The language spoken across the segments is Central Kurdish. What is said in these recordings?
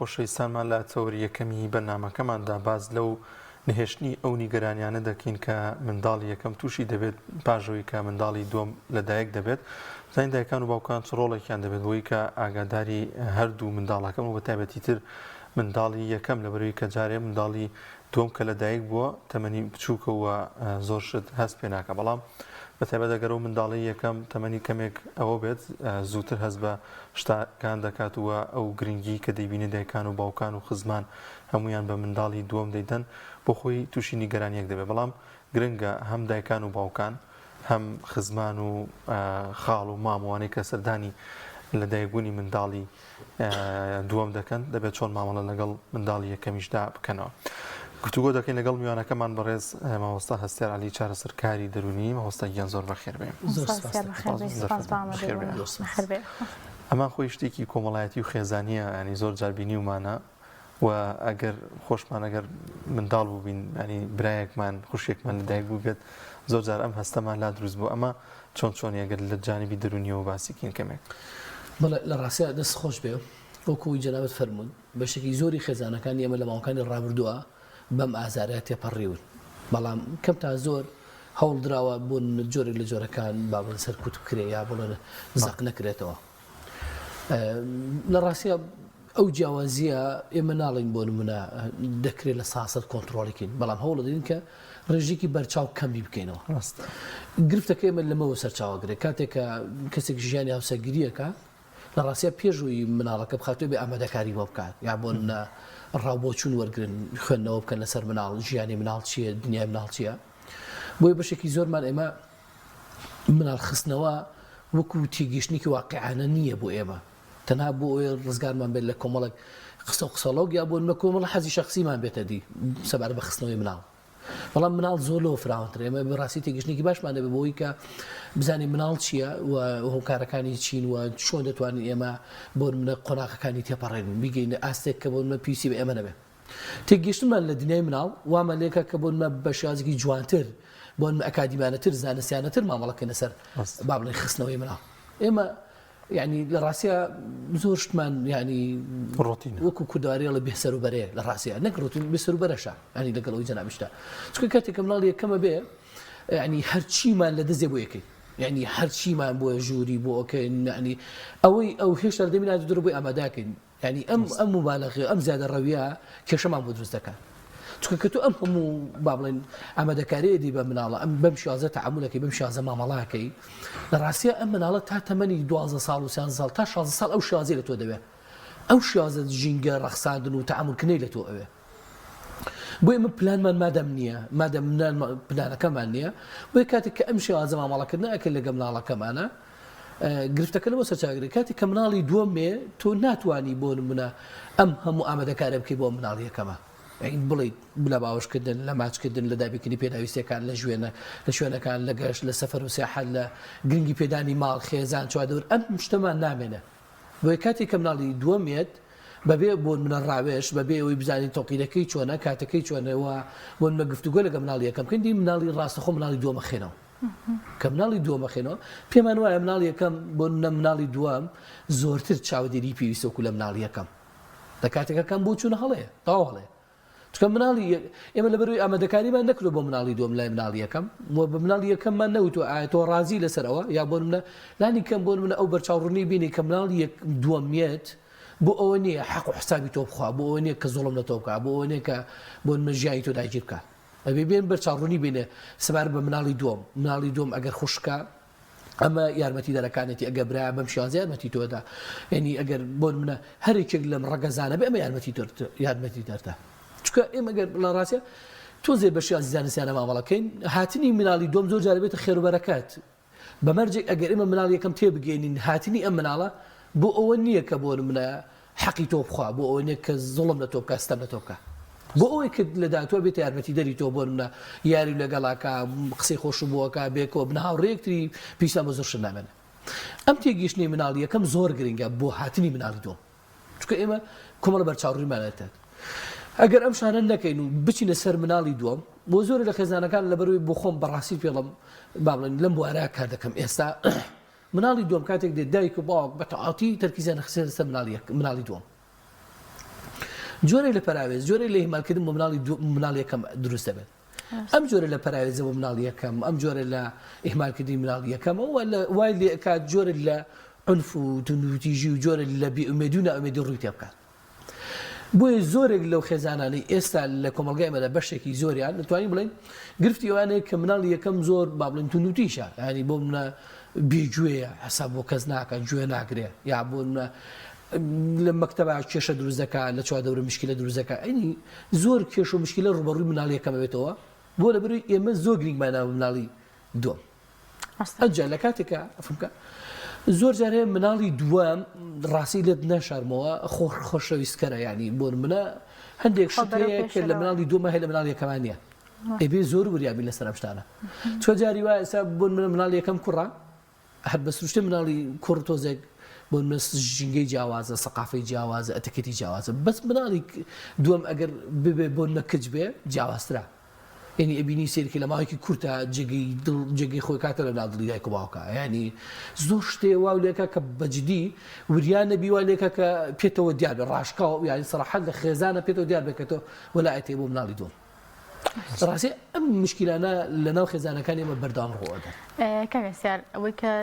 خۆشەویستانمان لە چەوەری یەکەمی بەرنامەکەماندا باز لەو نهێشتنی ئەو نیگەرانیانە دەکەین کە منداڵی یەکەم تووشی دەبێت پاژەوەی کە منداڵی دووەم لەدایک دەبێت. زانین دایکان و باوکان چ ڕۆڵێکیان دەبێت بۆی کە ئاگاداری هەردوو منداڵەکەم و بەتایبەتی تر منداڵی یەکەم لەبەرەوەی کە جارێ منداڵی دووەم کە لەدایک بووە تەمەنی بچووکەوە زۆر شت هەست پێ ناکە، بەڵام بەتایبەت ئەگەر ئەو منداڵی یەکەم تەمەنی کەمێک ئەوە بێت زووتر هەست بە شتەکان دەکات وە ئەو گرنگی کە دەیبینێت دایکان و باوکان و خزمان هەمویان بە منداڵی دووەم دەیدەن بۆ خۆی تووشی نیگەرانیەک دەبێت. بەڵام گرنگە هەم دایکان و باوکان هەم خزمان و خاڵ و مامەوانەی کە سەردانی لەدایکبوونی منداڵی دووەم دەکەن دەبێت چۆن مامەڵە لەگەڵ منداڵی یەکەمیشدا بکەنەوە. گفتوگۆ دەکەین لەگەڵ میوانەکەمان بەڕێز مامۆستا هەستیار عەلی چارەسەرکاری دەرونی. مامۆستا گیان زۆر بەخێر بێ. ئەمان خۆی شتێکی کۆمەڵایەتی و خێزانیە، ینی زۆر جاربینی ومانە و ئەگەر خۆشمان ئەگەر منداڵ بووبین ینی برایەکمان خوشکێکمان لەدایک بوو بێت زۆر جار ئەم هەستەمان لا دروست بوو. ئەمە چۆنی ئەگەر لە جانبی دەرونیەوە باسیکین کەمێک لە ڕاستیە دەست خۆش بێ وەکوی جەنابەت فەرموون بەشێکی زۆری خێزانەکانی ئێمە لە ماوەکانی ڕابردووە بەم ئازارە تێپەڕیون، بەڵام کەم تا زۆر هەوڵ درراوە بوون جۆرێک لە جۆرەکان با بڵێن سەر کوت بکرێ یا بڵێن زەق نەکرێتەوە. لە ڕاستیە ئەو جیاوازیە ئێمە ناڵین بۆ نمونە دەکرێت لە ساسەر کۆنتترۆڵێکین، بەڵام هەوڵ دەدەین کە ڕێژێکی بەرچاو کەمی بکەینەوە. گرفتەکە ئێمە لەمەوە سەرچاوەگرێت کاتێکە کەسێک ژیانی هاوسەرگیریەکە لە ڕاستیە پێشووی مناڵەکە بخاتوێ بێ ئامادەکاری بۆ بکات یا بۆ ڕاوبۆچوون وەرگن خوێندنەوە بکەن لەسەر مناڵ ژیانی مناڵ چییە، دنیای مناڵ چییە. بۆی بەشێکی زۆرمان ئێمە مناڵ خستنەوە وەکو تێگەیشتنێکی واقعانە نییە بۆ ئێمە، تەنها بۆ ئەوێ ڕزگارمان بێت لە کۆمەڵک قسە و قسەڵۆگ یا بۆ کۆمەڵە حەزی شەخسیمان بێتە دی سەبارەت بە خستنەوەی مناڵ. بەڵام مناڵ زۆر لەوە فراوانترە، ئێمە بەڕاستی تێگەشتێکی باشمان دەبێت بۆی کە بزانین مناڵ چییە و هۆکارەکانی چین و چۆن دەتوانین ئێمە بۆ منە قۆناغەکانی تێپەڕێن بیگەینە ئاستێک کە بۆ منە پیسی بە ئێمە نەبێت. تێگەشتمان لە دنیای مناڵ وامە لێکە کە بۆ منە بە شێوازێکی جوانتر بۆ ئەکادیمانەتر زانستیانەتر مامەڵەکەن لەسەر با بڵێن خستنەوەی مناڵ. ئێمە یعنی لە ڕاستیە زۆر شتمان ینی وەکو کوردواری لە بێسەر و بەرەیە لە ڕاستیە نەک ڕۆتین بێسەر و بەرەشە ینی لەگەڵەوەی جەنابشتا چکە کاتێکە مناڵ یەکەمە بێ ینی هەرچیمان لە دەزێ بۆ یەکەی، ینی هەرچیمان بۆ ژووری بۆ ئۆکەین ینی ئەو هێشتا دەبینات درۆ بۆی ئامادەکەین، ینی ئەم مبالغە ئەم زیادە ڕەویە کێشەمان بۆ دروست دەکات. چکە کە تۆ ئەم هەموو با بڵێن ئامادەکاریەدی بە مناڵە ئەم بەم شازە تەعاملەکەی بەم شازە مامەڵاکەی لە ڕاستیە ئەم مناڵە تا تەمەنی 12 ساڵ و 13 ساڵ تا 16 ساڵ ئەو شازە لە تۆ دەوێت، ئەو شازە ژینگە ڕەخساندن و تەعاملکردنەی لە تۆ ئەوێ. بۆ ئێمە پلانمان مادەم نییە، مادەم پلانەکەمان نییە، بۆی کاتێک کە ئەم شازە مامەڵەکردن ئەکرد لەگە مناڵەکەمانە گرفتەکە لەوە سەرچاوەگرێت. کاتێک کە مناڵی دووەمێ تۆ ناتوانی بۆ نمونە ئەم هەموو ئامادەکارە بکەی بۆ مناڵی یەکەمە، بڵیت لە باوەشکردن لە ماچکردن لە دابیکردنی پێداویستەکان لە شوێنەکان لە گەشت لە سەفەر و سیاحەت لە گرنگی پێدانی ماڵ خێزان چوادەور ئەم شتەمان نامێنە. بۆی کاتێک کە مناڵی دووەمێت بەبێ بۆ منە ڕاوێش بەبێ ئەوەی بزانین تۆقیدەکەی چۆنە کاتەکەی چۆنەوە بۆ منە گفتوگۆ لەگە مناڵی یەکەم کەندی مناڵی ڕاستەخۆ مناڵی دووەمە خێنەوە کە مناڵی دووەمە خێنەوە پێمان وایە مناڵی یەکەم بۆ مناڵی دووەم زۆرتر چاودێری پێویستە وەکو لە مناڵی یەکەم لە کاتێکەکان بۆ چوونە هەڵەیە تاوا هەڵەیە. چکە مناڵی ئێمە لەبەروی ئامادەکاریمان نەکرۆ بۆ مناڵی دووەم لای مناڵی یەکەم و بە مناڵی یەکەممان نەوتوە ئایا تۆ ڕازی لەسەرەوە یا بۆ منە لانی کەم بۆ منە ئەو بەرچاوڕوونی بینی کە مناڵی دووەمیێت بۆ ئەوە نییە حەق و حسابی تۆ بخوا، بۆ ئەوە نییە کە زوڵم لە تۆ بکە، بۆ ئەوە نییە کە بۆ منە ژیانی تۆ داگیر بکە. ئەبێ بێن بەرچاوڕوونی بینێ سەبارەت بە مناڵی دووەم ئەگەر خوشکە ئەمە یارمەتی دەرەکانێتی ئەگە برا بەم شازە یارمەتی تۆدا، ینی ئەگەر بۆ منە هەرێکێک لەم ڕەگەزانە بێ ئەمە یارمەتی دەردە. چکە ئێمە گەر لە ڕاستە تۆزێ بەشی زانستیانە مامەڵەکەین هاتنی مناڵی دووەم زۆر جار بێتە خێر و بەرەکات بەمەرجێک ئەگەر ئێمە مناڵ یەکەم تێبگەینین هاتنی ئەم مناڵە بۆ ئەوە نییە کە بۆ منە حەقی تۆ بخوا، بۆ ئەوە نییە کە زوڵم لە تۆ بکە ستەم لە تۆ بکە، بۆ ئەوەی کە لە داهاتوە بێتە یارمەتی دەری تۆ بۆ منە یاری لەگەڵاکە قسەی خۆش بووەکە بێکەوە بنە هاوڕێیەکتری پیسان بە زۆر شت نامێنێ. ئەم تێگەیشتنی مناڵی یەکەم زۆر گرنگە بۆ هاتنی مناڵی دووەم، چکە ئێمە کۆمەڵە بەرچاوڕوویمانێتێت. ئەگەر ئەم شانە نەکەین و بچینە سەر مناڵی دووەم بۆ زۆر لە خێزانەکان لەبەرەوەی بۆ خۆم بەڕاستی پێڵم با بڵێن لەم بوارە کار دەکەم. ئێستا مناڵی دووەم کاتێک دێت دایک و باوک بە تەواوەتی تەرکیزیان خسێ لەسەر مناڵی دووەم جۆرە لە پەراوێز جۆرە لە هێمالکردن بۆ مناڵی یەکەم دروست دەبێت ئەم جۆرە لە پەراوێزە بۆ مناڵی یەکەم ئەم جۆرە لە ئیهمالکردنی مناڵی یەکەمە وای لێ ئەکات جۆرە لە عنف و توندوتیژی و جۆرە لە بێئومێدی و نائومێدی ڕووی تێ بکات بۆیە زۆرێک لەو خێزانانەی ئێستا لە کۆمەلگای ئێمەدا بەشێکی زۆریان دەتوانین بڵێن گرفتی ئەوانەیە کە مناڵی یەکەم زۆر با بڵێن توندوتیشە ینی بۆ منە بێگوێیە حساب بۆ کەس ناکات گوێ ناگرێ یا بۆ منە لە مەکتەبە کێشە دروست دەکات لە چوادەورە مشکلە دروست دەکات ئەنی زۆر کێش و مشکلە ڕوبەڕووی مناڵی یەکەمە بێتەوە بۆ لەبەروی ئێمە زۆر گرنگمانە مناڵی دووەم ئەجا لە کاتێکە ئەفمکە زۆر جارێ مناڵی دووەم ڕاستی لێت نەشارمەوە خۆشەویستکەرە ینی بۆ منە هەندێک شتەیە کە لە مناڵی دووەمە هەیە لە مناڵی یەکەمان نییە ئەبێ زۆر وریابی لەسەر ئەم شتانە چۆ جاری وایە ئێستا بۆ مناڵی یەکەم کوڕە هەر بە سروشتە مناڵی کوڕ تۆزێک بۆ ژینگەی جیاوازە سەقافەی جیاوازە ئەتەکەتی جیاوازە بەس مناڵی دووەم ئەگەر ببێ بۆ نەکەج بێ جیاوازترا ینی ئەبینی سێرکی لە ماوەیەکی کورتە جێگەی خۆی کاتە لە ناو دڵی دایک و باوکە ینی زۆر شتێ واو لێکە کە بەجددی وریان نەبی وا لێکە کە پێتەوە دیار بێ ڕاشکاو یانی سەراحەت لە خێزانە پێتەوە دیار بێتەوە وەلایەتێ بۆ مناڵی دووەم ڕاستی ئەم مشکلانە لە ناو خێزانەکان ئێمە بەردەوام ڕۆدە کاگەسیار ئەوەی کە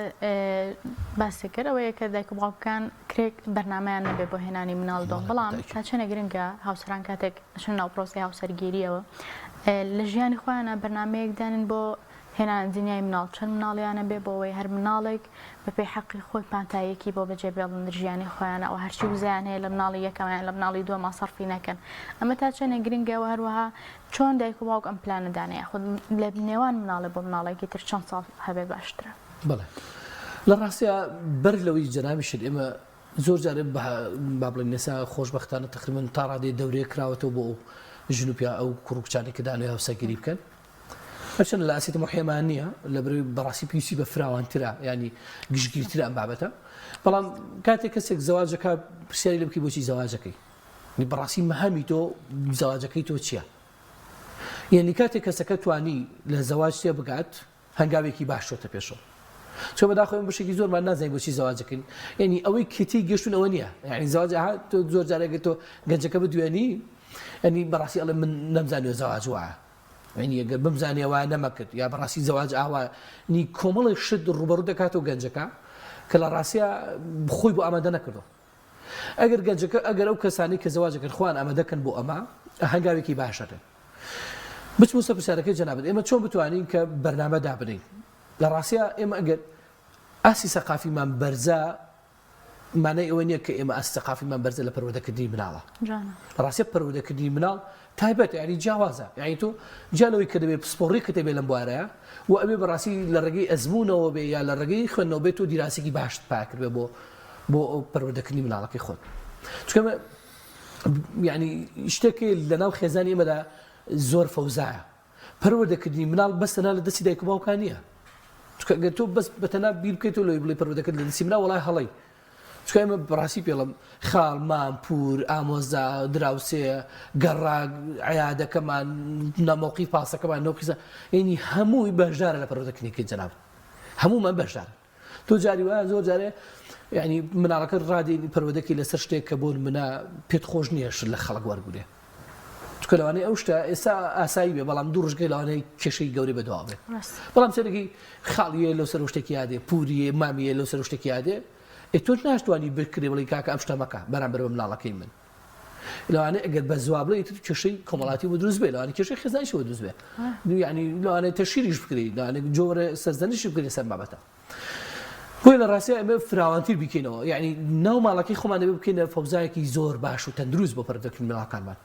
باسی کرد ئەوەیە کە دایک و باوکان کرێک بەرنامەیان نەبێ بۆ هێنانی مناڵ دۆم بەڵام تا چەنە گرنگە هاوسەران کاتێک چن ناو پرۆسی هاوسەرگیریەوە لە ژیانی خۆیانە بەرنمەیەک دانن بۆ هێنان دنیای مناڵ چەند مناڵیانە بێ بۆەوەی هەر مناڵێک بەپێی حەقی خۆی پانتایەکی بۆ بەجێبێڵن ژیانی خۆیانە ئەو هەرچی وزیان هەیە لە مناڵی یەکەمیان لە مناڵی دووەمە سەرفی نەکەن ئەمە تا چەنە گرنگەوە هەروەها چۆن دایک و باوک ئەم پلانەدانەیە خود لە نێوان مناڵێ بۆ مناڵێکی تر چەند ساڵ هەبێ باشترە بڵێ لە ڕاستیە بەر لەوەی جەنابیشت ئێمە زۆر جارێ با بڵێن نێسا خۆشبەختانە تقریباً تا ڕادێ دەورەیە کراوەتەوە بۆ ژنوپیا ئەو کوڕکچانی کە دانوێ هەوسەگیری بکەن هەرچەند لە ئاسیتە محێمان نییە لە بەروی بەڕاستی پێویستی بە فراوانترە ینی گشتگیرترە ئەم بابەتە بەڵام کاتێک کەسێک زەواجەکە پرسیاری لێ بکەی بۆچی زەواجەکەی بەڕاستی مەهەمی تۆ زەواجەکەی تۆ چییە یعنی کاتێک کەسەکە توانی لە زەواج تێ بگات هەنگاوێکی باش چۆتە پێشەوە چۆ بەداخۆی بەشێکی زۆرمان نازانین بۆچی زەواجەکەین یعنی ئەوەی کەتی گەشتونەوە نییە یعنی زەواج تۆ زۆر جارێک تۆ گەنجەکە بدوێنی ئەنی بەڕاستی ئەڵێ من نەمزانێ زەواج وایە ینی ئەگەر بمزانێ وایە نەمەکرد یا بەڕاستی زەواج ئاوا نی کۆمەڵی شت ڕوبەڕوو دەکاتەوە گەنجەکە کە لە ڕاستیە خۆی بۆ ئامادە نەکردەوە ئەگەر گەنجەکە ئەگەر ئەو کەسانی کە زەواجەکەن خوان ئامادەکەن بۆ ئەمە هەنگاوێکی باشەکەن بچمە سەر پرسیارەکەی جەنابەت ئێمە چۆن بتوانین کە بەرنامە دابنین لە ڕاستیە ئێمە ئەگەر ئاسی سەقافیمان بەرزە مانای ئەوە نییە کە ئێمە ئاسی سەقافیمان بەرزە لە پەروەردەکردنی مناڵە ڕاستیە پەروەردەکردنی مناڵ تایبەت یعنی جیاوازە یعنی تۆ جالەوەی کە دەبێت پسپۆڕی کە دەبێت لەم بوارەیە و ئەبێ بەڕاستی لە ڕێگەی ئەزمونەوە بێ یا لە ڕێگەی خوێندنەوە بێت تۆ دیراسێکی باشت پاکرد بێ بۆ پەروەردەکردنی مناڵەکەی خۆت چکەمە یعنی شتێکی لە ناو خێزانی ئێمەدا زۆر فەوزایە پەروەردەکردنی مناڵ بەستەنا لە دەستی دایک و باوکان نییە چکە تۆ بەس بەتەنیا بیر بکەیتەوە لەوەی بڵێ پەروەردەکرد لە دەستی مناڵ وەڵای هەڵەی چکە ئێمە بەڕاستی پێڵم خاڵ مام پور ئامۆزا دراوسێ گەڕاک عیادەکەمان نامۆقی پاسەکەمان نۆقیزە ینی هەمووی بەشدارە لە پەروەردەکردنی جەناب هەموومان بەشدارە تۆ جاری وایە زۆر جارێ ینی مناڵەکە ڕادی پەروەردەکەی لەسەر شتێک کە بۆن منە پێت خۆش نییە لە خەڵک وەرگورێ چکە لەوانەیە ئەو شتە ئێستا ئاسایی بێ بەڵام دوو ڕژگەی لەوانەیە کێشەی گەورەی بەدەوا بێت بەڵام سەرەکی خاڵیە لەو سەر شتێکی یادێ پوریە مامیە لەو سەر شتێکی یادێ تۆ ناشتوانی بکرێ بڵی کاکە ئەم شتە مەکە بەرامبەر بە مناڵەکەی من لەوانەیە ئەگەر بە زواب بڵێ کێشەی کۆمەڵاتی بۆ دروست بێ لەوانەیە کێشەی خێزانیشەوە دروست بێ یعنی لەوانەیە تەشیریش بکرێ لەوانەیە جۆرە سەرزەنیشی بکرێ سەر بابەتە بۆیە لە ڕاستیە ئەمە فراوانتر بکەینەوە یعنی ناو ماڵەکەی خۆمان دەبێ بکەینە فەوزایەکی زۆر باش و تەندروست بۆ پەروەردەکردنی مناڵەکانمان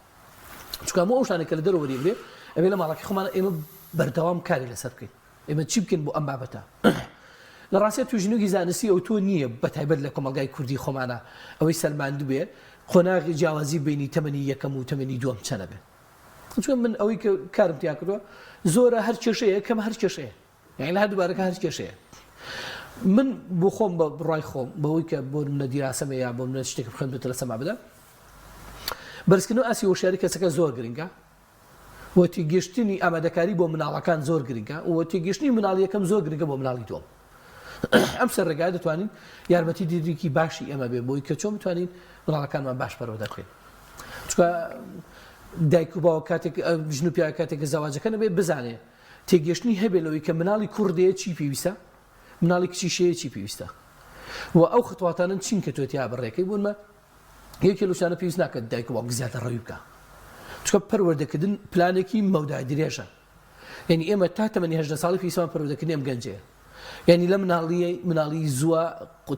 چکە هەموو ئەو شتانە کە لە دەرەوە وەریبرێ ئەبێ لە ماڵەکەی خۆمان ئێمە بەردەوام کاری لەسەر بکەین ئێمە چی بکەین بۆ ئەم بابەتە لە ڕاستیە توژنوگی زانستی ئەو تۆ نییە بەتایبەت لە کۆمەلگای کوردی خۆمانە ئەوەی سەلماندوو بێ خۆناغی جیاوازی بینی تەمەنی یەکەم و تەمەنی دووەم چەنە بێ چون من ئەوەی کە کارم تیا کردووە زۆرە هەر کێشەیە کەم هەر کێشەیە یعنی لە هەردووبارەکە هەر کێشەیە من بۆ خۆم بە ڕای خۆم بەوەی کە بۆ منە دیراسەمە یا بۆ منە شتێک بخوێنبێتە لە سەما بدە بەرزکردنەوە ئاسی هۆشیاری کەسەکە زۆر گرنگە و تێگەشتنی ئامادەکاری بۆ مناڵەکان زۆر گرنگە و تێگەشتنی مناڵی یەکەم زۆر گرنگە بۆ مناڵی دووەم ئەم سەر ڕێگایە دەتوانین یارمەتی دیدریکی باشی ئەمە بێ بۆی کە چۆن بتوانین مناڵەکانمان باش پەروەردە بکەین چکە چکە دایک و باوە کاتێک ژن و پیاوە کاتێک زەواجەکە نەبێ بزانێ تێگەشتنی هەبێ لەوەی کە مناڵی کوڕدەیە چی پێویستە مناڵی کچیشەیە چی پێویستە و ئەو خطواتانن چین کە تۆ یا بڕێکەکەی بوونمە یەکێ لەشانە پێویست ناکات دایک و باوک زیاتر ڕەوی بکە چکە پەروەردەکردن پلانێکی مەودای درێژە یعنی ئێمە تا تەمەنی 18 ساڵی پێویستمان پەروەردەکردنی ئەم گەنجەیە یعنی لە مناڵی زووە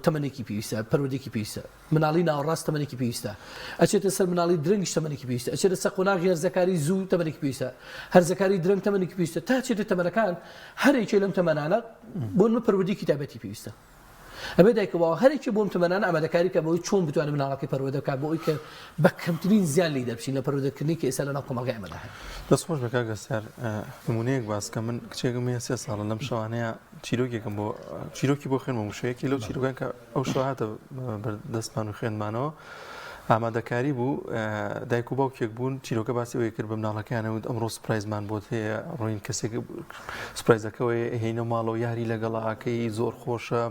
تەمەنێکی پێویستە پەروەردەیەکی پێویستە مناڵی ناوەڕاست تەمەنێکی پێویستە ئەچێتە سەر مناڵی درەنگیش تەمەنێکی پێویستە ئەچێتە سەر قۆناغی هەرزەکاری زوو تەمەنێکی پێویستە هەرزەکاری درەنگ تەمەنێکی پێویستە تا چێتە تەمەنەکان هەرێکی لەم تەمەنانە بۆ پەروەردەیەکی تایبەتی پێویستە ئەبێ دایکەوە هەرێکی بۆم تەمەنانە ئامادەکاری کە بۆی چۆن بتوانێت مناڵەکەی پەروەردە بکات بۆ ئەوی کە بە کەمترین زیان لی دەبچین لە پەروەردەکردنی کە ئێستا لەناو کۆمەڵگەی ئێمەدا هەیە. دەستخۆش بە کاک ئەستار نمونەیەک باس کە من کچێکم هەیە 3 ساڵە لەم شەوانەیە چیرۆکێکم بۆ چیرۆکی بۆ خوێنمە وشەیەکی لەو چیرۆکان کە ئەو شەو هاتە بەردەستمان و خوێنمانەوە ئامادەکاری بوو دایک و باوکێک بوون چیرۆکە باسی ئەوەی کرد بە مناڵەکانەوە ئەمڕۆ سپرایزمان بۆت هەیە ڕۆین کەسێک سپرایزەکەەوەی هێنە ماڵەوە یاری لەگەڵاکەی زۆر خۆشە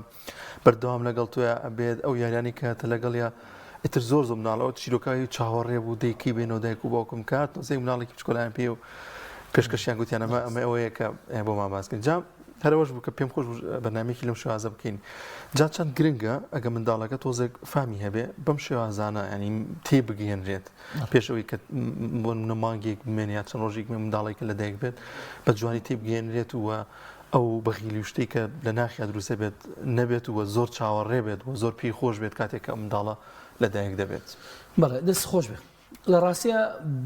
بەردەوام لەگەڵ تۆە ئەبێت ئەو یاریانی کاتە لەگەڵیا ئیتر زۆر مناڵەوە چیرۆکایی چاوەڕێ بوو دەیکی بێنەوە دایک و باوکم کات نزەی مناڵێکی بچکۆلایان پێ و پێشکەشیان گوتیان ئەمە ئەوەیە کە بۆمان باس کرد جا هەرەوەش بوو کە پێم خۆش بەرنامێکی لەم شێوازە بکەین جا چەند گرنگە ئەگە منداڵەکە تۆزێک فامی هەبێ بەم شێوازانە ینی تێبگەێنرێت پێشەوەی کە بۆ مانگێک بمێنێ یا چەند ڕۆژێک منداڵێکە لە دایک بێت بە جوانی تێبگەێنرێت وە ئەو بەخیلی شتێک کە لە ناخیا دروستە بێت نەبێت وە زۆر چاوەڕێ بێت و زۆر پێی خۆش بێت کاتێک کە منداڵە لە دایک دەبێت. بەڵێ دەست خۆش بێت لە ڕاستیە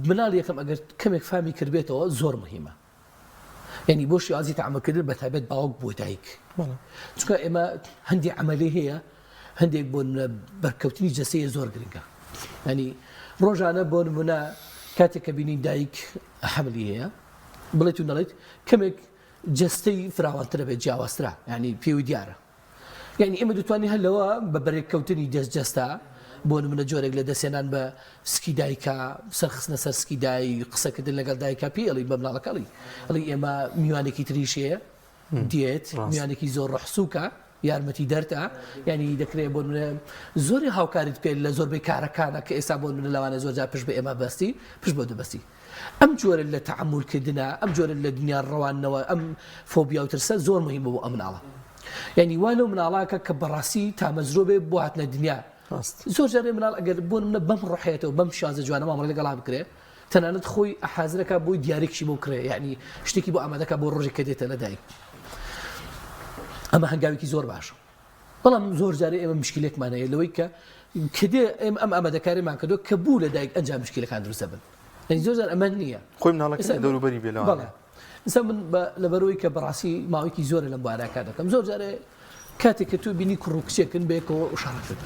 مناڵ یەکەم ئەگەر کەمێک فامی کردبێتەوە زۆر مهمە یعنی بۆ شێوازی تەعاملکردن بە تایبەت باوک بۆ دایک چونکە ئێمە هەندی عەمەلی هەیە هەندێک بۆ بەرکەوتنی جەستەیە زۆر گرنگە ینی ڕۆژانە بۆ نمونە کاتێک کە بینی دایک حەملی هەیە بڵێت و نەڵێت کەمێک جەستەی فراوانترە بێت جیاوازترە ینی پێوی دیارە یعنی ئێمە دەتوانین هەر لەوە بە بەرێککەوتنی جەستە بۆ نمونە جۆرێک لە دەسێنان بە سکی دایکە سەرخستنە سەر سکی دای قسەکردن لەگەڵ دایکە پێڵی بە مناڵەکەڵی ئەڵی ئێمە میوانێکی تریشەیە دیێت میوانێکی زۆر ڕەحسووکە یارمەتی دەرتە ینی دەکرێت بۆ زۆری هاوکاریت پێ لە زۆربەی کارەکانە کە ئێستا بۆ منە لەوانە زۆرجار پشت بە ئێمە بەستی پشت بۆ دەبەستی ئەم جۆرە لە تەعاملکردنە ئەم جۆرە لە دنیا ڕەوانەوە ئەم فۆبیا و ترسە زۆر مهمە بۆ ئەم مناڵە ینی وانە مناڵاکە کە بەڕاستی تامەزرۆ بێ بۆ هاتنە دنیا زۆر جارێ مناڵ ئەگەر بۆ منە بەم ڕحێتەوە بەم شازە جوانە مامەڵ لەگەڵا بکرێ تەنانەت خۆی ئەحازرەکە بۆی دیارێکشی بۆ کرێ یعنی شتێکی بۆ ئامادەکە بۆ ڕۆژێک کە دێتە لە دایک ئەمە هەنگاوێکی زۆر باشە بەڵام زۆر جارێ ئێمە مشکلێکمانەیە لەوەی کە کدێ ئێمە ئەم ئامادەکاریمان کردو کە بوو لە دایک ئەنجام مشکلەکان دروستە بن ینی زۆر جار ئەمە نییە خۆی مناڵەکە دەوروبەری بێلەوە ئێستا من لەبەرەوەی کە بەڕاستی ماوەیەکی زۆرە لەم بارەکە دەکەم زۆر جارێ کاتێک کە تو بینی کوڕ و کچێکن بێکەوە شارەکرد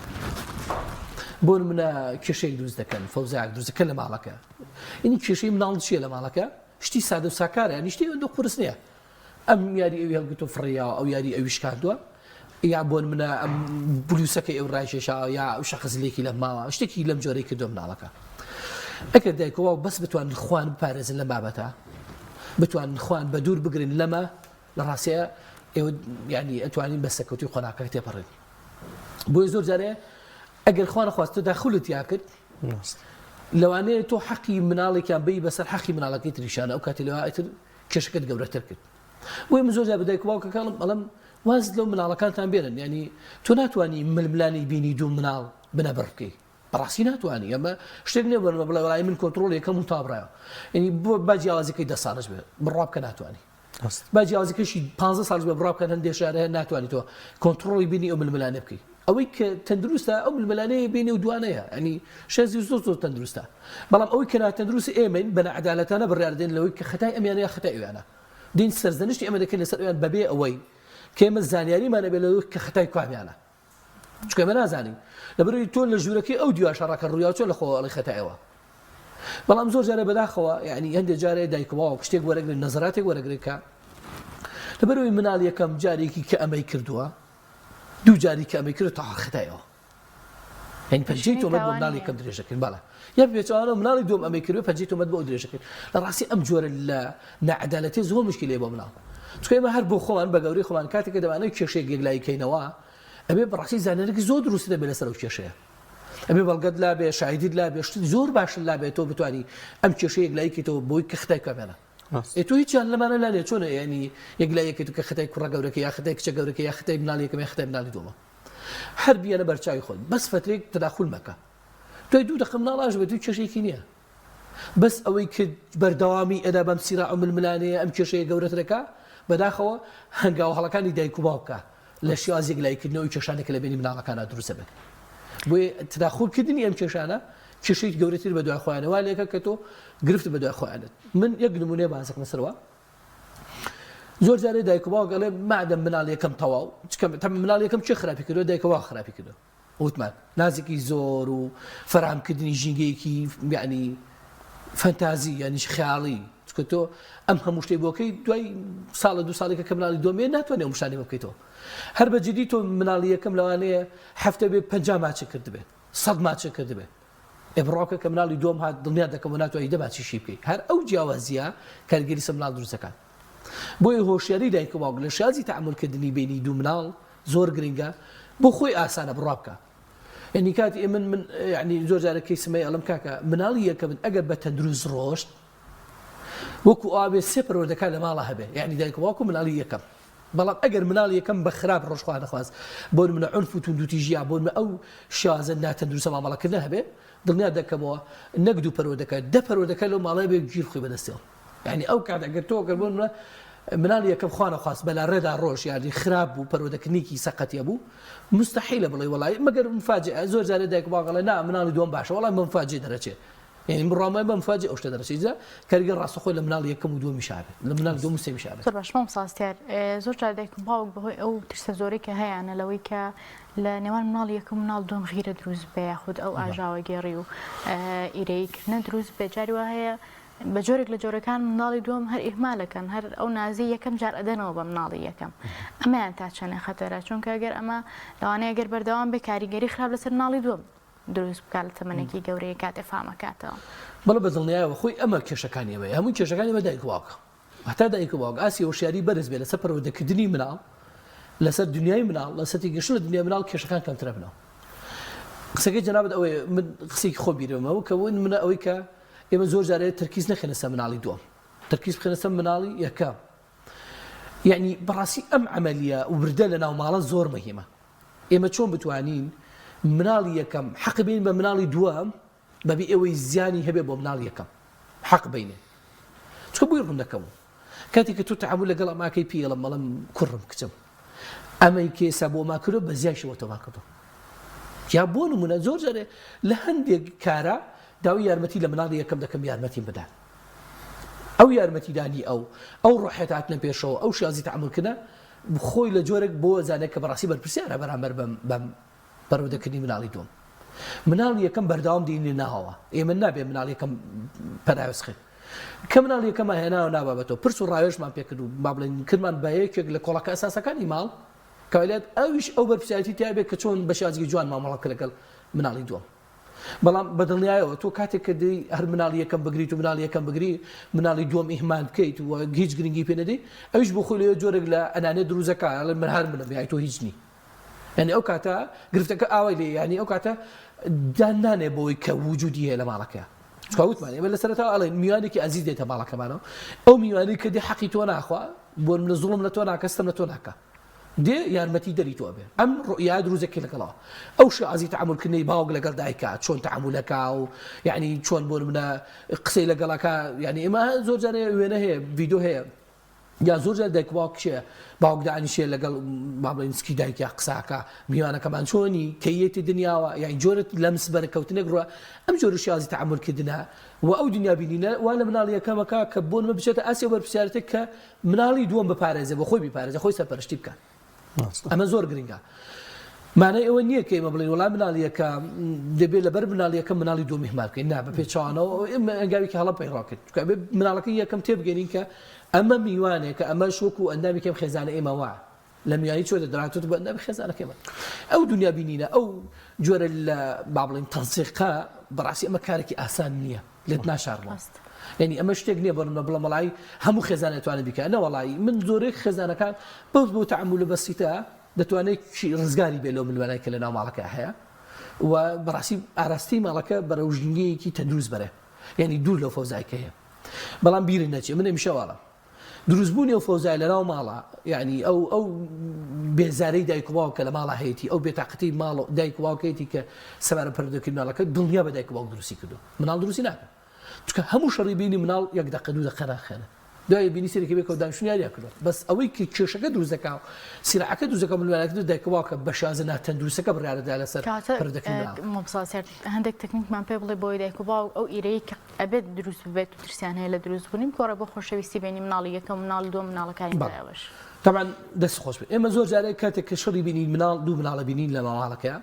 بۆ منە کێشەیەک دروست دەکەن فەوزایەک دروست دەکەن لە ماڵەکە ئینی کێشەی مناڵ چییە لە ماڵەکە شتی سادە و ساکارە ینی شتی ئەوەندە قورس نییە ئەم یاری ئەوی هەڵگرتۆ فڕیاوە ئەو یاری ئەوی شکاندووە یا بۆن منە ئەم بلوسەکەی ئەو ڕایکێشاوە یا ئەو شەخزلێکی لە ماوە شتێکی لەم جۆرەی کردو مناڵەکە ئەگەر دایکەوە بەس بتوان خوان بپارێزن لە بابەتە بتوان خوان بە دوور بگرن لەمە لە ڕاستەیە ئێوە ینی ئەتوانین بەسەکەوتی خۆناکە تێپەڕێن بۆی زۆر جارێ ئەگەر خوانە خواست تۆ داخولت یا کرد لەوانەیە تۆ حەقی مناڵێکیان بی بەسەر حەقی مناڵەکەی تریشانە ئەو کاتی لەوە ئیتر کێشەکەت گەورەتر کرد بۆی من زۆر جار بە دایک و باوکەکانم ئەڵێم واز لەو مناڵەکانتان بێنن ینی تۆ ناتوانانی ململانی بینی دوو مناڵ بنەبڕ بکەی بەڕاستی ناتوانانی ئەمە شتێک نیە بڵێ بەڵای من کۆنتڕۆڵ یەکەم و تابڕایە ینی بۆ با جیاوازەکەی 10 ساڵش بێت بڕاب کە ناتوانانی با جیاوازەکەشی 15 ساڵ بێ بڕاب کە هەندێک شارە ناتوانانی تۆ کۆنتڕۆڵی بینی ئەو ململانە بکەی ئەوەی کە تەندروستە ئەو ململانەیە بینی و دوانەیە ینی شێزی زۆر تەندروستە بەڵام ئەوەی کە ناتەندروست ئێمەین بە نەعەدالەتانە بڕیاردێن لەوەی کە خەتای ئەمیانەیە خەتای ئەویانە دین سەرزەنشتی ئەمە دەکەن لەسەر ئەویان بەبێ ئەوەی کە ئێمە زانیاریمانە بێت لەوەی کە خەتای کامیانە چونکە ئێمە نازانین لەبەرەوەی تۆ لە ژوورەکەی ئەو دیوار شەڕاکە ڕوویا چۆن لە خۆڵی خەتایەوە بەڵام زۆر جارە بەداخەوە یعنی هەندێک جارێ دایکەوە شتێک وەرەگرن نەزەراتێک وەرەگرێت کە لەبەرەوەی مناڵ یەکەم جارێکی کە ئەمەی کردووە دوو جاری کە ئەمەی کرد تا خەتایەوە ینی پەنجەی تۆمەت بۆ مناڵ یەکەم درێژەکەن باڵە یا بێچوانە مناڵی دووەم ئەمەی کردووە پەنجەی تۆمەت بۆ درێژەکەن لە ڕاستی ئەم جۆرە لە نەعەدالەتی زۆر مشکلەیە بۆ مناڵ چونکە ئێمە هەر بۆ خۆمان بە گەورەی خۆمان کاتێککە دەوانێت کێشەیەک یەکلایکەینەوە ئەبێ بەڕاستی زانانێکی زۆر دروست دەبێت لەسەر ئەو کێشەیە ئەبێ بەڵگەت لا بێ شایدیت لا بێ شتی زۆر باش لا بێت تۆ بتوانی ئەم کێشەیەک لایکیتەوە بۆی کە خدای کەمێنە تۆ هیچیان لەمانە لا لێ چۆنە ینی یەک لایەکێت کە خدای کوڕە گەورەکە یا خدای کچە گەورەکە یا خدای مناڵیەکەم یا خدای مناڵی دووەمە هەر بیانە بەرچاوی خۆت بەس فترێک تەداخل مەکە تۆی دوو دقە مناڵاش بێت دوو کێشەیەکی نییە بەس ئەوەی کرد بەردەوامی ئەدا بەم سیراع ململانەیە ئەم کێشەیە گەورەترەکە بەداخەوە هەنگاو هەڵەکانی دایک و باوکە لە شێوازێک لایکردنەوەی کێشانێک لە بینی مناڵەکانە دروستە بێت بۆیە تداخلکردنی ئەم کێشانە کێشەی گەورەتر بە دوای خۆیانە وا لێکە کە تۆ گرفت بە دوای خۆیانت من یەک نمونەیە باسەکەمە سەرەوە زۆر جارێ دایک و باوک ئەڵێ مادەم مناڵ یەکەم تەواو مناڵ یەکەم چێ خراپی کردو دایکەوە خراپی کردو وتمان نازێکی زۆر و فەرهەمکردنی ژینگەیەکی یعنی فەنتازی یعنی خیاڵی چکە تۆ ئەم هەموو شتەی بۆکەی دوای ساڵە دو ساڵێکە کە مناڵی دووەمێ ناتوانێ ئەم شتانەی بکەیتەوە هەر بەجددی تۆ مناڵی یەکەم لەوانەیە هەفتە بێ 50 ماچە کرد بێت 100 ماچە کرد بێت ئێبڕاکە کە مناڵی دووەم هات دڵنیا دەکەم ناتوانانی دەباچیشی بکەیت هەر ئەو جیاوازیە کارگەری سە مناڵ دروستەکان بۆیە هۆشیاری دایک و باوک لە شازی تەعاملکردنی بینی دوو مناڵ زۆر گرنگە بۆ خۆی ئاسانە بڕا بکە یعنی کاتی من یعنی زۆر جارەکەی سمەی ئەڵم کاکە مناڵی یەکەم ئەگەر بە تەندروست ڕۆشت وەکو ئاوێ سێ پەروەردەکان لە ماڵە هەبێ یعنی دایک و باوک و مناڵی یەکەم بەڵام ئەگەر مناڵ یەکەم بە خراپ ڕۆژخوا نەخواست بۆ منە عنف و توندوتی ژیا بۆ ئەو شازە ناتەندروستە مامەڵەکردن هەبێ دڵنیا دەکەمەوە نەک دوو پەروەردەکە دە پەروەردەکە لەو ماڵەیە بێ گیر خۆی بەدەستێەوە یعنی ئەو کات ئەگەر تۆ گەر بۆ مناڵ یەکەم خوا نەخواست بەلا ڕێدا ڕۆژ یاری خراپ بوو پەروەردەکردنێکی سەقەتیە بوو مستحیلە بڵێ وڵای مەگەر مفاجئە زۆر جارێ دایک و باوک ئەڵێ نا مناڵی دووەم باشە وڵای مفاجئ دەرەچێت يعني بڕامای بە مفاجئ ئەو شتە دەرەچێت کارگەر ڕاستەخۆی لە مناڵ یەکەم و دووەمی شابێت لە مناڵ دووەم و سێمی شابێت زۆر باش مام ساستیار زۆر جار دایک و باوک بەهۆی ئەو ترسە زۆرەی کە هەیەە لەوەی کە لە نێوان مناڵ یەکەم و مناڵ دووەم غیرە دروست بێ یاخود ئەو ئاژاوە گێڕی و ئیرەیکردنە دروست بێ جاری وا هەیە بە جۆرێک لە جۆرەکان مناڵی دووەم هەر ئیهمالەکەن هەر ئەو نازی یەکەم جار ئەدەنەوە بە مناڵی یەکەم ئەمەیان تا چەنێ خەتەرە چونکە ئەگەر ئەمە لەوانەیە گەر بەردەوام بێ کاریگەری خراپ لەسەر مناڵی دووەم دروست بکات لە تەمەنێکی گەورەیە کاتێ فامەکاتەوە بەڵێ بەدڵنیایەوە خۆی ئەمە کێشەکانی ئەوەیە هەموو کێشەکانی بە دایک و باوکە هەتا دایک و باوک ئاسی هۆشیاری بەرز بێ لەسەر پەروەردەکردنی مناڵ لەسەر دنیای مناڵ لەسەر تێگەشتن لە دنیای مناڵ کێشەکان کەمترە بنەوە قسەکەی جەنابەت ئەوەیە من قسەیەکی خۆ بیرەوەمەوە کە منە ئەوەی کە ئێمە زۆر جارێت تەرکیز نەخێنە سەر مناڵی دووەم تەرکیز بخێنە سەر مناڵی یەکەم یعنی بەڕاستی ئەم عەمەلیە وردە لە ناو ماڵە زۆر مەهمە ئێمە چۆن بتوانین مناڵی یەکەم حەق بین بە مناڵی دووەم بەبێ ئەوەی زیانی هەبێ بۆ مناڵ یەکەم حەق بینێ چکە بۆی ڕوون دەکەمەوە کاتێک کە تۆ تەعامل لەگەڵ ئەماکەی پێڵم مەڵم کوڕم کچم ئەمەی کێسا بۆ ماکردۆ بە زیاشەوە تۆ ماکردۆ یا بۆ نمونە زۆر جارێ لە هەندێک کارە داوای یارمەتی لە مناڵی یەکەم دەکەم یارمەتیم بدات ئەو یارمەتیدانی ئەو ڕۆحێت هاتنە پێشەوە ئەو شازی تەعاملکردنە خۆی لە جۆرێک بۆ زانێت کە بەڕاستی بەرپرسیارە بەرامبەر بەم پەروەردەکردنی مناڵی دووەم مناڵ یەکەم بەردەوام دێنێ ناوەوە ئێمە نابێ مناڵ یەکەم پەراوێزخێت کە مناڵ یەکەمە هێناوە نابابەتەوە پرس و ڕاوێژمان پێکرد و با بڵێن کردمان بە یەکێک لە کۆڵەکە ئەساسەکانی ماڵ کەوالێت ئەویش ئەو بەرپرسیارەتی تیا بێت کە چۆن بە شازی جوان مامەڵەکە لەگەڵ مناڵی دووەم بەڵام بەدڵنیایەوە تۆ کاتێک کە دەی هەر مناڵی یەکەم بگریت و مناڵی یەکەم بگری مناڵی دووەم ئیهمال بکەیت و هیچ گرنگی پێ نەدەی ئەویش بۆ خۆی لە جۆرێک لە ئەنانێ دروزەکە من هەر منە بێ تۆ هیچ نی يعني ئەو کاتە گرفتەکە ئاوای لێ ینی ئەو کاتە دانانێ بۆی کە وجودی هەیە لە ماڵەکە چکوتمان ئێمە لە سەرەتا ئەڵێن میوانێکی ئەزیز دێتە ماڵەکەمانەوە ئەو میوانی کە دێ حەقی تۆ ناخوا بۆ من زوڵم لە تۆ ناکەستم لە تۆ ناکە دێ یارمەتی دەری تۆ بێ ئەم ڕؤیا دروزەکەی لەگەڵەوە ئەو شازی تەعاملکردنەی باوک لەگەڵ دایکە چۆن تەعاملەکە و یعنی چۆن بۆ منە قسەی لەگەڵەکە یعنی ئێمە زۆر جارێ وێنە هەیە ڤیدیۆ هەیە یا زۆر جار دایک باوک چێ باوک دانیشێ لەگەڵ با بڵێن سکی دایکە قساکە میوانەکەمان چۆنی کەیەتی دنیاوە یعنی جۆرت لەمس بەرەکەوتنێک ڕوە ئەم جۆر شازی تەعاملکردنە و ئەو دنیا بینینە وا لە مناڵی یەکەمەکە کە بۆ نمە بچێتە ئاسیا بەرپرسیارەتێک کە مناڵی دووەم بپارێزێ بۆ خۆی بپارێزە خۆی سەرپەرشتی بکە ئەمە زۆر گرنگە مانای ئەوە نییە کە ئێمە بڵێن وەڵام مناڵیەکە دەبێت لەبەر مناڵیەکە مناڵی دووەم ئیهمال بکەین نا بە پێچوانەوە ئێمە ئەنگاوی کە هەڵە پەیڕاکرد مناڵەکەی یەکەم تێبگەینین کە ئەمە میوانێکە ئەمە شوک و ئەندامی کەم خێزانە ئێمە وا لە میوانی چۆ دەدراتوت بە ئەندامی خێزانەکەمە ئەو دنیا بینینە ئەو جۆرە لە با بڵێن تەنسیقا بەڕاستی ئەمە کارێکی ئاسان نییە لێت ناشارڵە یعنی ئەمە شتێک نییە بەڕمە بڵە مەڵایی هەموو خێزانە توانێت بیکە نەوەڵایی من زۆرێک خێزانەکان بەس بۆ تەعامل بەسیتە دەتوانێت ڕزگاری بێ لەو ملوانای کە لە ناو ماڵەکە هەیە و بەڕاستی ئاراستی ماڵەکە بەرەو ژنگەیەکی تەندروست بەرێ یعنی دوور لەو فەوزایکەیە بەڵام بیرن نەچێ من هەمیشەواڵە دروستبوونی ئەو فەوزای لەناو ماڵە یعنی ئەو بێزارەی دایک و باوکە لە ماڵە هەیەی ئەو بێتاقەتی ماڵ دایک و باوکەیەتی کە سەبارە پەردەکردناڵەکە دڵنیا بە دایک و باوک دروستی کردو مناڵ دروستی ناکە چونکە هەموو شەڕی بینی مناڵ یەک دقە دوو دقە ناخێنە دوای بینی سێرێکی بێکەوە دانیشتنی یاریا کردو بەس ئەوەی کە کێشەکە دروست دەکا و سیرعەکە دروست دەکا ملوانەکە دایک و باوکە بە شازە ناتەندروستەکە بڕیارەدا لەسەر پەردەکردناڵ مۆبساسێت هەندێک تەکنیکمان پێ بڵێ بۆی دایک و باوک ئەو ئیرەیە کە ئەبێت دروست ببێت و ترسیان هەیە لە دروستبوونی کۆڕە بۆ خۆشەویستی بینی مناڵی یەکەم مناڵ دووەم مناڵەکانی دایەوەش طبعا دەست خۆش بێت ئێمە زۆر جارێک کاتێک کە شەڕی بینی مناڵ دوو مناڵە بینین لە ماڵەکەیە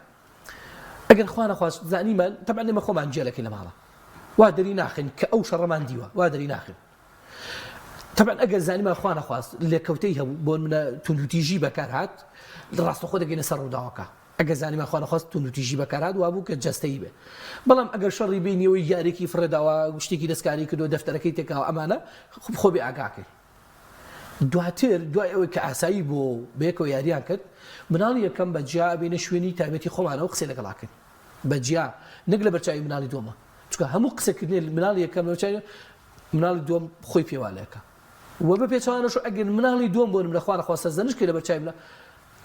ئەگەر خوا نەخواست زانیمان طبعا ئێمە خۆمان جێلەکەی لە ماڵە وا دەری ناخین کە ئەو شەڕەمان دیوە وا دەری ناخین طبعا ئەگەر زانیمان خوا نەخواست لێکەوتەی هەبوو بۆ منە توندوتیژی بەکار هات ڕاستەخۆ دەگەینە سەر ڕووداوەکە ئەگەر زانیمان خوا نەخواست توندوتیژی بەکار هات وا بوو کە جەستەیی بێ بەڵام ئەگەر شەڕی بینیەوەی یارێکی فرەداوە شتێکی دەستکاری کردو دەفتەرەکەی تێکاوە ئەمانە خۆ بێ ئاگاکەی دواتر دوای ئەوەی کە ئاسایی بۆ بەیەکەوە یاریان کرد مناڵی یەکەم بەجیا بینە شوێنی تایبەتی خۆمانەوە قسەی لەگەڵاکەن بەجیا نەک لە بەرچاوی مناڵی دووەمە چونکە هەموو قسەکردنی مناڵی یەکەم لەبەرچاوی مناڵی دووەم خۆی پێوالەکە و بە پێچوانەش ئەگەر مناڵی دووەم بۆ لە خوا نەخواستە زەنش کرد لە بەرچاوی منە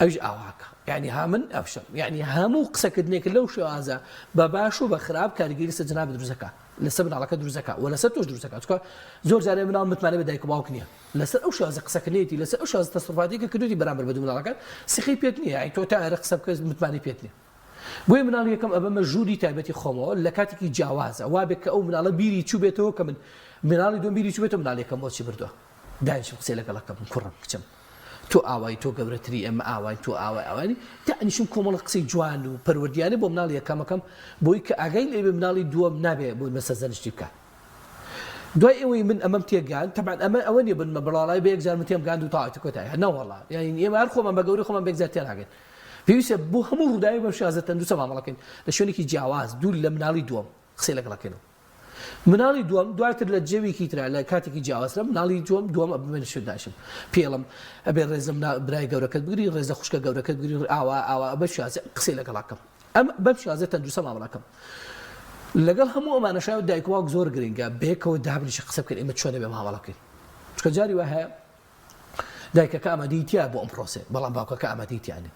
ئەویش ئاواکە یعنی هامن ئەفشم یعنی هەموو قسەکردنێک لەو شێوازە بە باش و بە خراپ کاریگەری لەسەر جناب دروستەکە لەسەر مناڵەکە دروستەکە و لەسەر تۆش دروستەکە چونکە زۆر جارێ مناڵ متمانە بە دایک و باوک نییە لەسەر ئەو شێوازە قسەکردنێتی لەسەر ئەو شێوازە تەسەڕوفاتی کە کردووی بەرامبەر بە دوو مناڵەکان سخی پێت نییە یعنی تۆ تا هەرە قسە بکەس متمانی پێت نییە بۆیە مناڵ یەکەم ئەبەمە ژووری تایبەتی خۆمەوە لە کاتێکی جیاوازە وا بێت کە ئەو مناڵە بیری چوو بێتەوە کە من مناڵی دوم بیری چوو بێتەوە مناڵ یەکەم بۆچی بردووە دانیشم قسەی لەگەڵەکەم کوڕم کچم تۆ ئاوای تۆ گەورەتری ئەمە ئاوای تۆ ئاوای ئەوانی دانیشم کۆمەڵە قسەی جوان و پەروەردیانە بۆ مناڵ یەکەمەکەم بۆی کە ئاگای لێ بێ مناڵی دووەم نابێ بۆی مەسە زەنشتی بکات دوای ئەوەی من ئەمەم تێگان طبعا ئەمە ئەوە نیە بن بەڵای بە یەکجار من تێمگاند و تاواتی کۆتایی نەوەڵا یعنی ئێمە هەر خۆمان بە گەوری خۆمان بێکجار تێناگەن پێویستە بۆ هەموو ڕووداوی بەم شێوازە تەندروستە مامەڵەکەین لە شوێنێکی جیاواز دوور لە مناڵی دووەم قسەی لەگەڵەکەینەوە مناڵی دووەم دواتر لە جێوێکی ترا لە کاتێکی جیاوازرە مناڵی دووەم ئەبمێنە شوێنداشم پێڵم ئەبێ ڕێزم برای گەورەکەت بگری ڕێزە خوشکە گەورەکەت بگری ئاوا بە شێوازە قسەی لەگەڵاکەم ئەم بەم شێوازە تەندروستە مامەڵەکەم لەگەڵ هەموو ئەمانەشای دایک و باوک زۆر گرنگە بێکەوە دابنیشە قسە بکەین ئێمە چۆنە بێ مامەڵەکەین چونکە جاری وا هەیە دایکەکە ئامادەیتیە بۆ ئەم پرۆسێ بەڵام باوکەکە ئامادەیتیانێ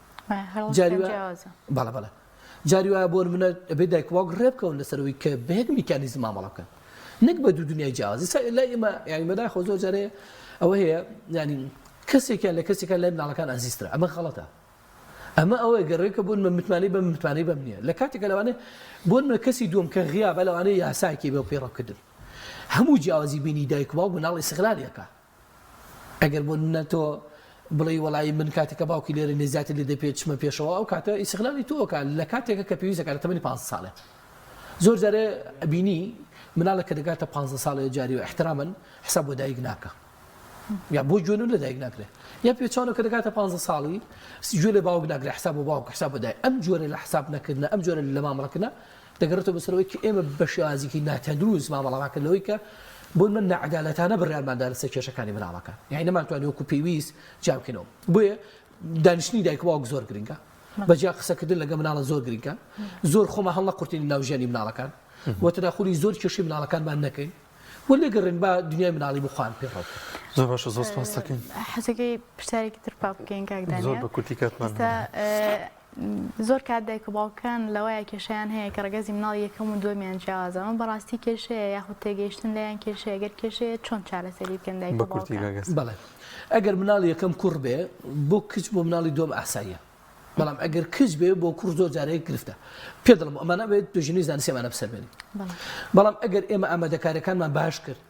بەڵە جاری وایە بۆ منە بێ دایک و باوک ڕێبکەون لەسەرەوەی کە بەیەک میکانیزم مامەڵە بکەن نەک بە دوو دنیای جیاوازی لە ئێمە یعنی بەداخۆ زۆر جارەیە ئەوە هەیە ینی کەسێکیان لە کەسێکە لای مناڵەکان ئازیزترە ئەمە غەڵەتە ئەمە ئەوەی گەڕێکە بوون من متمانەی بەم نییە لە کاتێکە لەوانێ بۆن من کەسی دووەم کە غیابە لەوانەیە یاسایکی بێ و پێڕەکردن هەموو جیاوازی بینی دایک و باوک مناڵی استیغلالیەکە ئەگەر بۆ منە تۆ بڵێ وەڵی من کاتێکە باوکی لێرە نێزیاتی لێ دەپێت چمە پێشەوە ئەو کاتە ئیستیغلالی تۆکە لە کاتێکە کە پێویستە کاتە تەمەنی 5 ساڵێ زۆر جارێ بینی مناڵە کە دەگاتە 5 ساڵێ جاری و احترامن حساب بۆ دایک ناکە یا بۆ جوێن لە دایک ناکرێت یا پێچوانەوە کە دەگاتە 5 ساڵی گوێ لە باوک ناگرێت حساب بۆ باوک حساب بۆ دایک ئەم جۆرە لە حساب نەکردنە ئەم جۆرە لە مامەڵەکردنە دەگەڕێتەوە بەسەرەوەی کە ئێمە بە شێوازێکی ناتەندروست مامەڵەکردنەوەی کە بۆ من نەعەدالەتانە بڕیارماندا لەسەر کێشەکانی مناڵەکان یعنی نەمانتوانێت وەکو پێویست جام بکەینەوە بۆیە دانیشتنی دایک و باوک زۆر گرنگە بەجیا قسەکردن لەگە مناڵە زۆر گرنگە زۆر خۆمە هەڵ نەقورتێنی ناوژێنی مناڵەکان و تەداخولی زۆر کێشەی مناڵەکانمان نەکەین و لێگەڕێن بە دنیای مناڵی بخوان پێڕەوە زۆر باشە زۆر سپاس دەکەین حەزەکەی پرسیارێکی تر پاک بکەین کاک زۆر بە کورتی کاتمان زۆر کات دایک و باوکان لەوەیە کێشیان هەیە کە ڕەگەزی مناڵی یەکەم و دووەمیان جیاوازە ئەمە بەڕاستی کێشەیە یاخود تێگەیشتن لەیان کێشەیە ئەگەر کێشەیە چۆن چارەسەری بکەن دایک و باوکان بەڵێ ئەگەر مناڵی یەکەم کوڕ بێ بۆ کچ بۆ مناڵی دووەم ئاساییە بەڵام ئەگەر کچ بێ بۆ کوڕ زۆر جارەیە گرفتە پێ دڵم ئەمانە بێت دژنی زانستیمانە بسەربێنی بەڵام ئەگەر ئێمە ئامادەکاریەکانمان باش کرد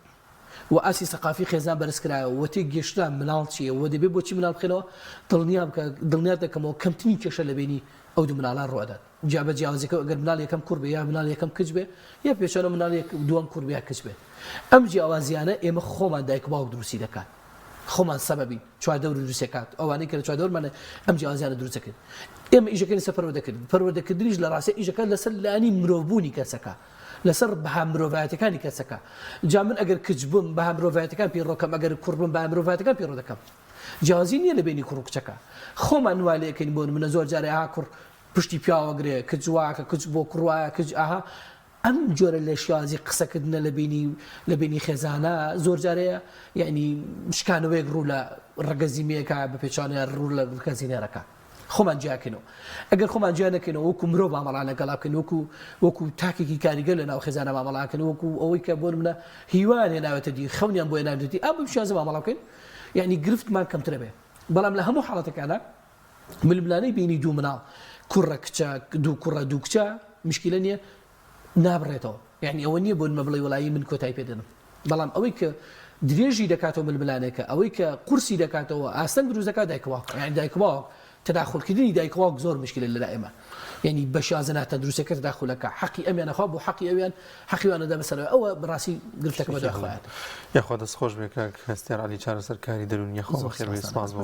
و ئاسی سەقافی خێزان بەرز کرایەوە و تێ گەشتان مناڵ چییە و دەبێت بۆچی مناڵ بخێنەوە دڵنیا دەکەمەوە کەمترین کێشە لە بینی ئەو دوو مناڵان ڕوادات جا بە جیاوازیەکە ئەگەر مناڵ یەکەم کوڕ بێ یا مناڵ یەکەم کچ بێ یا پێشەوە مناڵ دووەم کوڕ بێ یا کچ بێ ئەم جیاوازیانە ئێمە خۆمان دایک و باوک دروستی دەکات خۆمان سەبەبین چواردەور دروستەکات ئەوانەی کە لە چواردەورمانە ئەم جیاوازیانە دروستەکەن ئێمە ئیژەکەی لەسەر پەروەردەکردنیش لە ڕاستی ئیژەکە لەسەر لانی مرۆڤبوونی کەسەکە لەسەر بەها مرۆڤایەتەکانی کەسەکە جا من ئەگەر کچ بم بەها مرۆڤایەتەکان پێڕۆکەم ئەگەر کوڕ بم بەها مرۆڤایەتەکان پێڕۆ دەکەم جیاوازی نییە لە بینی کوڕ و کچەکە خۆمان وا لێ یەکەین بۆن منە زۆر جارێ ها کوڕ پشتی پیاوەگرێ کچ واکە کچ بۆ کوڕواە کچ ئاها ئەم جۆرە لە شیازی قسەکردنە لە بینی خێزانە زۆر جارەیە یعنی شکانەوەیەک ڕوو لە ڕگەزیمەیەکە بە پێچانیان ڕوو لە ڕگەزینێرەکە خۆمان جیاکەینەوە ئەگەر خۆمان جیا نەکەینەوە وەکو مرۆڤ مامەڵان لەگەڵا بکەین وەکو تاکێکی کاریگەر لە ناو خێزانە مامەڵاکەن وەکو ئەوەی کە بۆ منە هیوانێ ناوێتە دی خەونیان بۆ ناوێتی ئا بم شازە مامەڵا بکەین یعنی گرفتمان کەمترە بێ بەڵام لە هەموو حاڵەتەکانە ململانەی بینی دوو مناڵ کوڕە کچە دوو کوڕە دوو کچە مشکلە نییە نابڕێتەوە یعنی ئەوە نییە بۆ بڵێ وڵایی من کۆتایی پێدەنم بەڵام ئەوەی کە درێژی دەکاتەوە ململانێکە ئەوەی کە قورسی دەکاتەوە ئاستەنگ دروست دەکات دایکواوە یعنی دایکواوە تداخلکردنی دایکواوە زۆر مشکلە لە ئێمە یعنی بەشازنە تەندروستەکە تداخلەکە حەقی ئەمیانەخوا بۆ حەقی ئەویان حەقیوانەدا بەسەرەوە ئەوە بەڕاستی گرفتەکە بەداخوایەت یاخوا دەست خۆش بێ کاک هەستیار عەلی چارەسەرکاری دەرونی خۆ بەخێر بێ سپاس بۆ